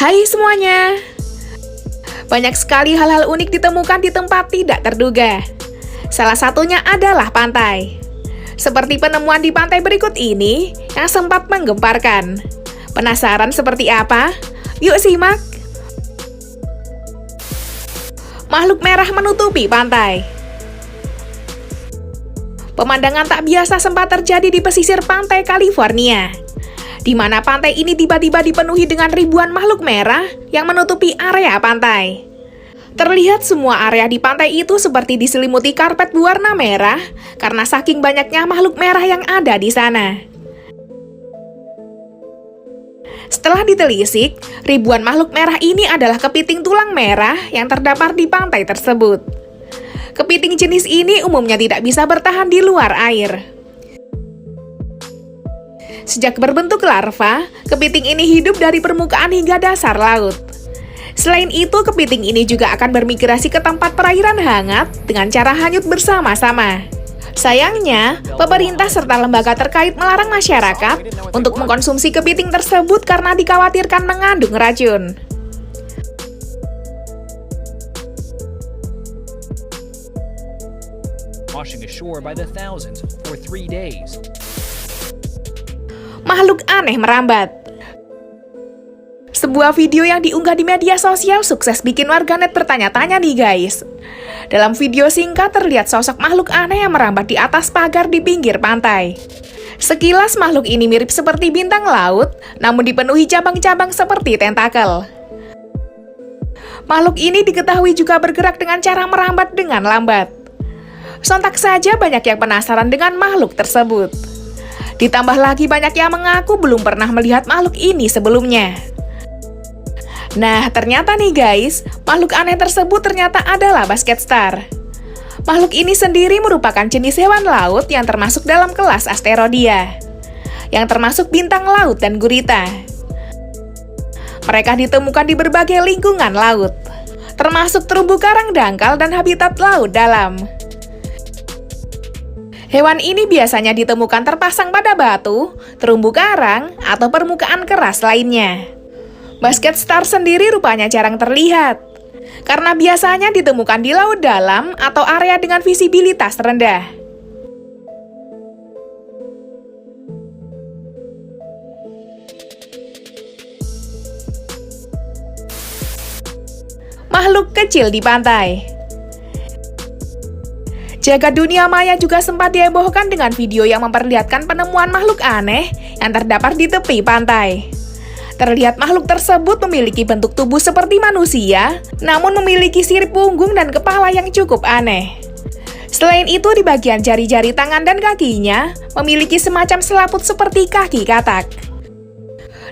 Hai semuanya. Banyak sekali hal-hal unik ditemukan di tempat tidak terduga. Salah satunya adalah pantai. Seperti penemuan di pantai berikut ini yang sempat menggemparkan. Penasaran seperti apa? Yuk simak. Makhluk merah menutupi pantai. Pemandangan tak biasa sempat terjadi di pesisir pantai California, di mana pantai ini tiba-tiba dipenuhi dengan ribuan makhluk merah yang menutupi area pantai. Terlihat semua area di pantai itu seperti diselimuti karpet berwarna merah karena saking banyaknya makhluk merah yang ada di sana. Setelah ditelisik, ribuan makhluk merah ini adalah kepiting tulang merah yang terdampar di pantai tersebut. Kepiting jenis ini umumnya tidak bisa bertahan di luar air. Sejak berbentuk larva, kepiting ini hidup dari permukaan hingga dasar laut. Selain itu, kepiting ini juga akan bermigrasi ke tempat perairan hangat dengan cara hanyut bersama-sama. Sayangnya, pemerintah serta lembaga terkait melarang masyarakat untuk mengkonsumsi kepiting tersebut karena dikhawatirkan mengandung racun. Washing ashore by the thousands for 3 days. Makhluk aneh merambat. Sebuah video yang diunggah di media sosial sukses bikin warganet bertanya-tanya nih guys. Dalam video singkat terlihat sosok makhluk aneh yang merambat di atas pagar di pinggir pantai. Sekilas makhluk ini mirip seperti bintang laut, namun dipenuhi cabang-cabang seperti tentakel. Makhluk ini diketahui juga bergerak dengan cara merambat dengan lambat. Sontak saja banyak yang penasaran dengan makhluk tersebut. Ditambah lagi banyak yang mengaku belum pernah melihat makhluk ini sebelumnya. Nah, ternyata nih guys, makhluk aneh tersebut ternyata adalah basket star. Makhluk ini sendiri merupakan jenis hewan laut yang termasuk dalam kelas asterodia, yang termasuk bintang laut dan gurita. Mereka ditemukan di berbagai lingkungan laut, termasuk terumbu karang dangkal dan habitat laut dalam. Hewan ini biasanya ditemukan terpasang pada batu, terumbu karang, atau permukaan keras lainnya. Basket star sendiri rupanya jarang terlihat, karena biasanya ditemukan di laut dalam atau area dengan visibilitas rendah. Makhluk kecil di pantai. Jagat dunia maya juga sempat dihebohkan dengan video yang memperlihatkan penemuan makhluk aneh yang terdapat di tepi pantai. Terlihat makhluk tersebut memiliki bentuk tubuh seperti manusia, namun memiliki sirip punggung dan kepala yang cukup aneh. Selain itu, di bagian jari-jari tangan dan kakinya memiliki semacam selaput seperti kaki katak.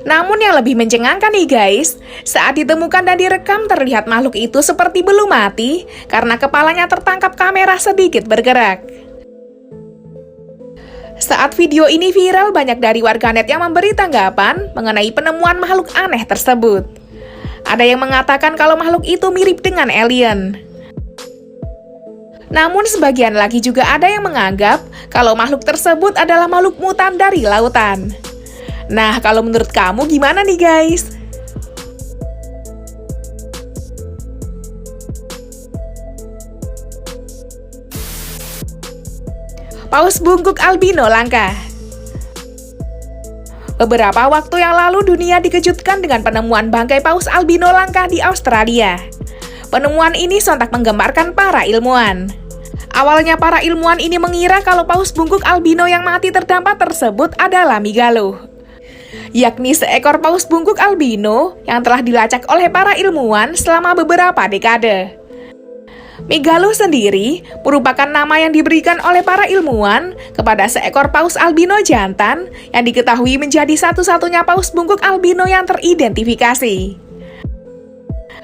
Namun yang lebih mencengangkan nih guys, saat ditemukan dan direkam terlihat makhluk itu seperti belum mati karena kepalanya tertangkap kamera sedikit bergerak. Saat video ini viral, banyak dari warganet yang memberi tanggapan mengenai penemuan makhluk aneh tersebut. Ada yang mengatakan kalau makhluk itu mirip dengan alien. Namun sebagian lagi juga ada yang menganggap kalau makhluk tersebut adalah makhluk mutan dari lautan. Nah, kalau menurut kamu gimana nih guys? Paus bungkuk albino langka. Beberapa waktu yang lalu dunia dikejutkan dengan penemuan bangkai paus albino langka di Australia. Penemuan ini sontak menggemparkan para ilmuwan. Awalnya para ilmuwan ini mengira kalau paus bungkuk albino yang mati terdampar tersebut adalah Migalo, yakni seekor paus bungkuk albino yang telah dilacak oleh para ilmuwan selama beberapa dekade. Migalo sendiri merupakan nama yang diberikan oleh para ilmuwan kepada seekor paus albino jantan yang diketahui menjadi satu-satunya paus bungkuk albino yang teridentifikasi.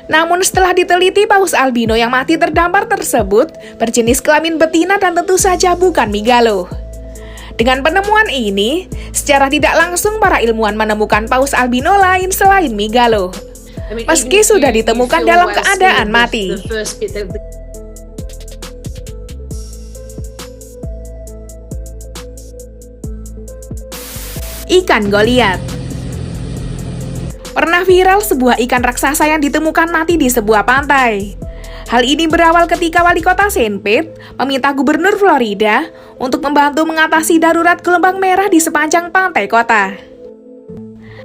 Namun setelah diteliti, paus albino yang mati terdampar tersebut berjenis kelamin betina dan tentu saja bukan Migalo. Dengan penemuan ini, secara tidak langsung para ilmuwan menemukan paus albino lain selain Migalo, meski sudah ditemukan dalam keadaan mati. Ikan Goliat. Pernah viral sebuah ikan raksasa yang ditemukan mati di sebuah pantai. Hal ini berawal ketika wali kota St. Pete meminta gubernur Florida untuk membantu mengatasi darurat gelombang merah di sepanjang pantai kota.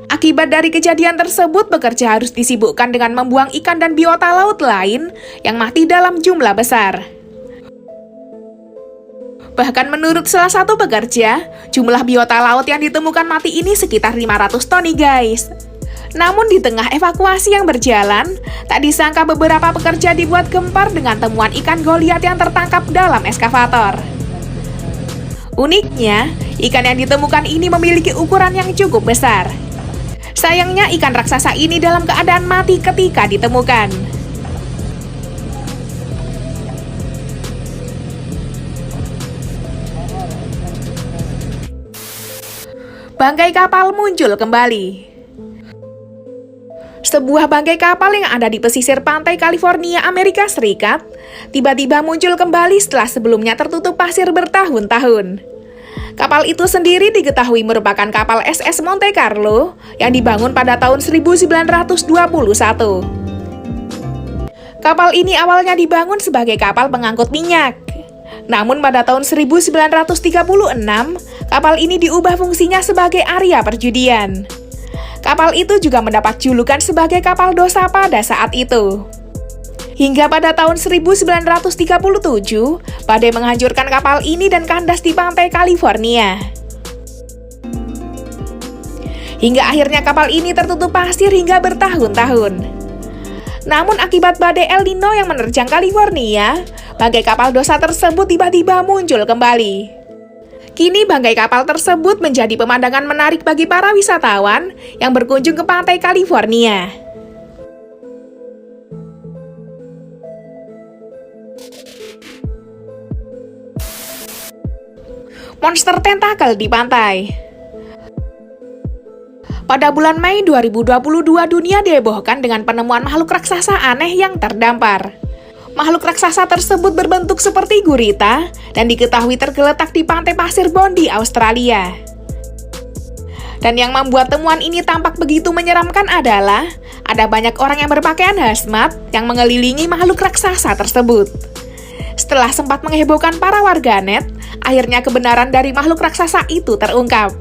Akibat dari kejadian tersebut, pekerja harus disibukkan dengan membuang ikan dan biota laut lain yang mati dalam jumlah besar. Bahkan menurut salah satu pekerja, jumlah biota laut yang ditemukan mati ini sekitar 500 ton nih guys. Namun di tengah evakuasi yang berjalan, tak disangka beberapa pekerja dibuat gempar dengan temuan ikan Goliath yang tertangkap dalam eskavator. Uniknya, ikan yang ditemukan ini memiliki ukuran yang cukup besar. Sayangnya ikan raksasa ini dalam keadaan mati ketika ditemukan. Bangkai kapal muncul kembali. Sebuah bangkai kapal yang ada di pesisir pantai California, Amerika Serikat, tiba-tiba muncul kembali setelah sebelumnya tertutup pasir bertahun-tahun. Kapal itu sendiri diketahui merupakan kapal SS Monte Carlo yang dibangun pada tahun 1921. Kapal ini awalnya dibangun sebagai kapal pengangkut minyak. Namun pada tahun 1936, kapal ini diubah fungsinya sebagai area perjudian. Kapal itu juga mendapat julukan sebagai kapal dosa pada saat itu. Hingga pada tahun 1937, badai menghancurkan kapal ini dan kandas di pantai California. Hingga akhirnya kapal ini tertutup pasir hingga bertahun-tahun. Namun akibat badai El Nino yang menerjang California, bangkai kapal dosa tersebut tiba-tiba muncul kembali. Kini bangkai kapal tersebut menjadi pemandangan menarik bagi para wisatawan yang berkunjung ke pantai California. Monster tentakel di pantai. Pada bulan Mei 2022, dunia dihebohkan dengan penemuan makhluk raksasa aneh yang terdampar. Makhluk raksasa tersebut berbentuk seperti gurita dan diketahui tergeletak di pantai pasir Bondi, Australia. Dan yang membuat temuan ini tampak begitu menyeramkan adalah ada banyak orang yang berpakaian hazmat yang mengelilingi makhluk raksasa tersebut. Setelah sempat menghebohkan para warganet, akhirnya kebenaran dari makhluk raksasa itu terungkap.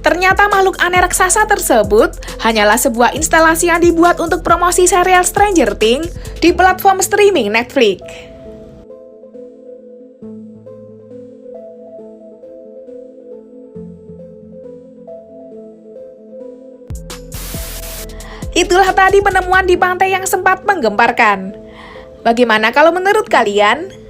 Ternyata makhluk aneh raksasa tersebut hanyalah sebuah instalasi yang dibuat untuk promosi serial Stranger Things di platform streaming Netflix. Itulah tadi penemuan di pantai yang sempat menggemparkan. Bagaimana kalau menurut kalian?